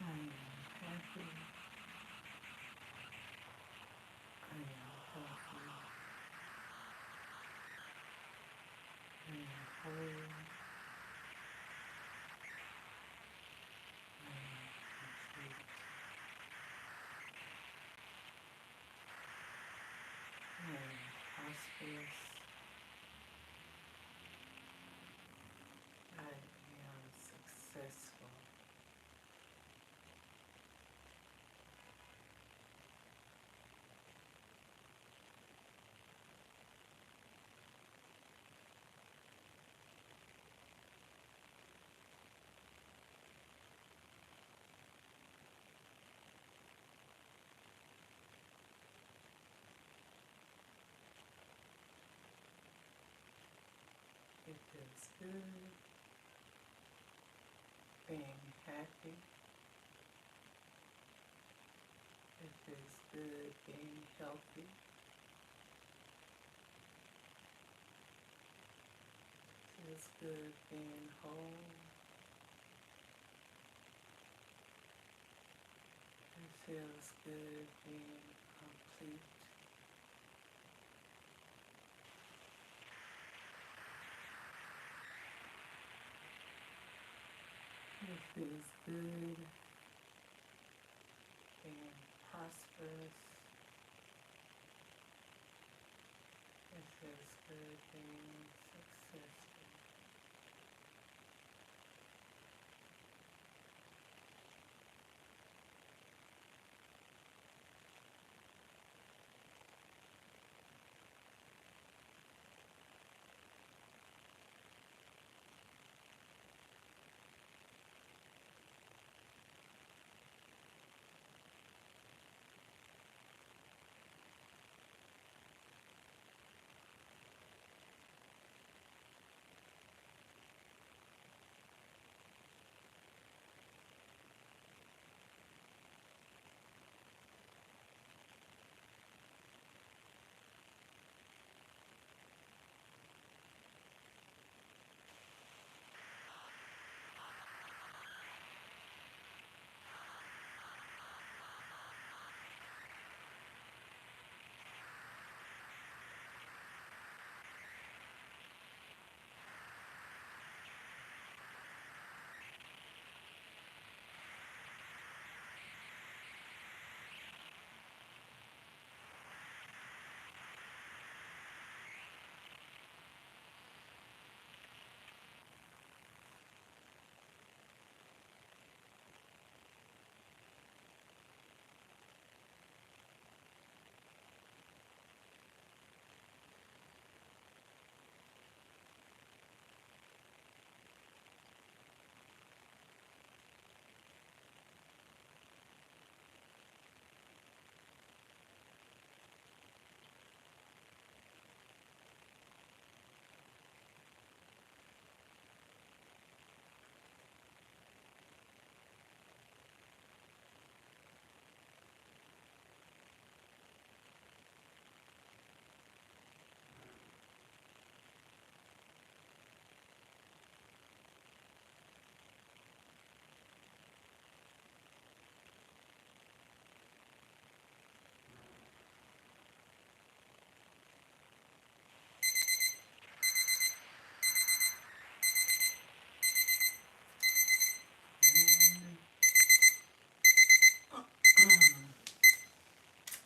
I am happy. I am healthy. I am whole. I am complete. I am prosperous. I am successful. It feels good being happy. It feels good being healthy. It feels good being whole. It feels good being complete. It feels good being prosperous. It feels good being successful.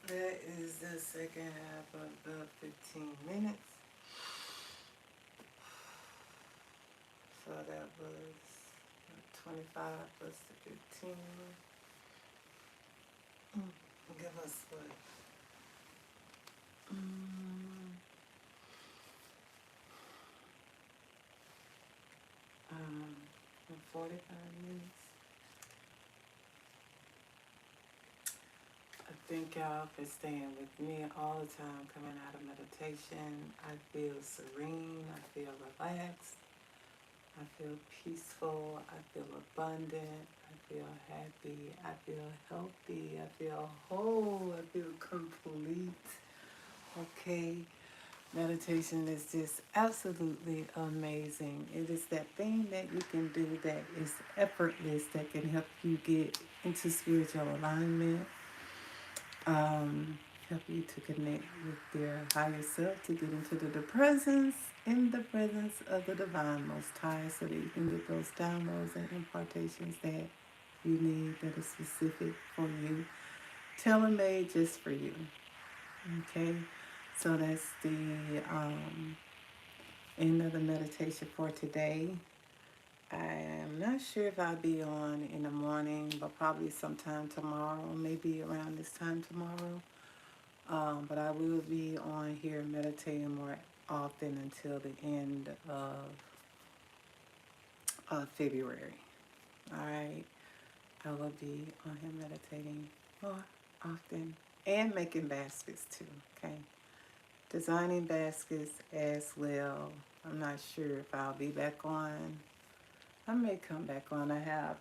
That is the second half of the 15 minutes. So that was 25 plus the 15. Give us what? 45 minutes. I thank y'all for staying with me all the time coming out of meditation. I feel serene. I feel relaxed. I feel peaceful. I feel abundant. I feel happy. I feel healthy. I feel whole. I feel complete. Okay. Meditation is just absolutely amazing. It is that thing that you can do that is effortless, that can help you get into spiritual alignment, help you to connect with your higher self, to get into the presence, in the presence of the divine most high, so that you can get those downloads and impartations that you need, that are specific for you, tailor-made just for you. Okay, so that's the end of the meditation for today. I am not sure if I'll be on in the morning, but probably sometime tomorrow, maybe around this time tomorrow. But I will be on here meditating more often until the end of February. All right, I will be on here meditating more often and making baskets too. Okay, designing baskets as well. I'm not sure if I'll be back on. I may come back on. I have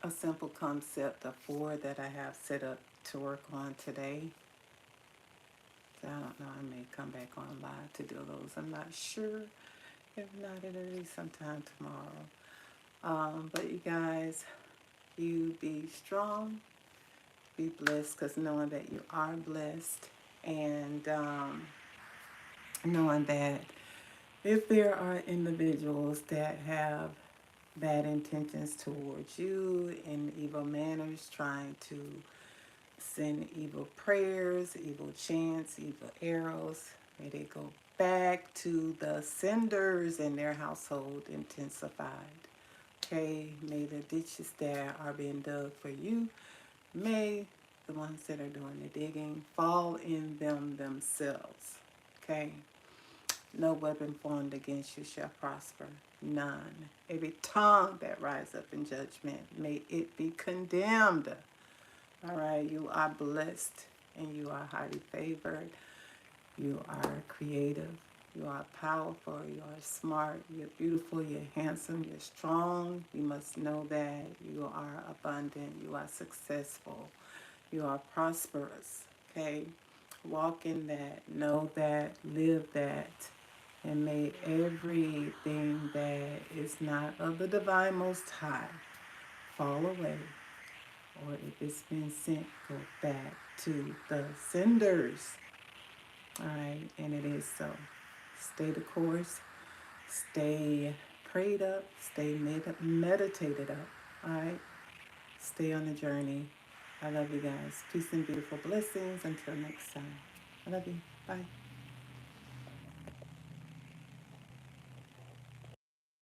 a simple concept of 4 that I have set up to work on today. So I don't know. I may come back on live to do those. I'm not sure. If not, it'll be sometime tomorrow. But you guys, you be strong, be blessed, because knowing that you are blessed, and knowing that if there are individuals that have bad intentions towards you in evil manners, trying to send evil prayers, evil chants, evil arrows, may they go back to the senders and their household intensified. Okay, may the ditches that are being dug for you, may the ones that are doing the digging fall in them themselves. Okay, no weapon formed against you shall prosper. None. Every tongue that rises up in judgment, may it be condemned. All right, you are blessed and you are highly favored. You are creative. You are powerful. You are smart. You're beautiful. You're handsome. You're strong. You must know that you are abundant. You are successful. You are prosperous. Okay? Walk in that. Know that. Live that. And may everything that is not of the divine most high fall away. Or if it's been sent, go back to the senders. All right, and it is so. Stay the course, stay prayed up, stay meditated up. All right, stay on the journey. I love you guys. Peace and beautiful blessings. Until next time. I love you. Bye.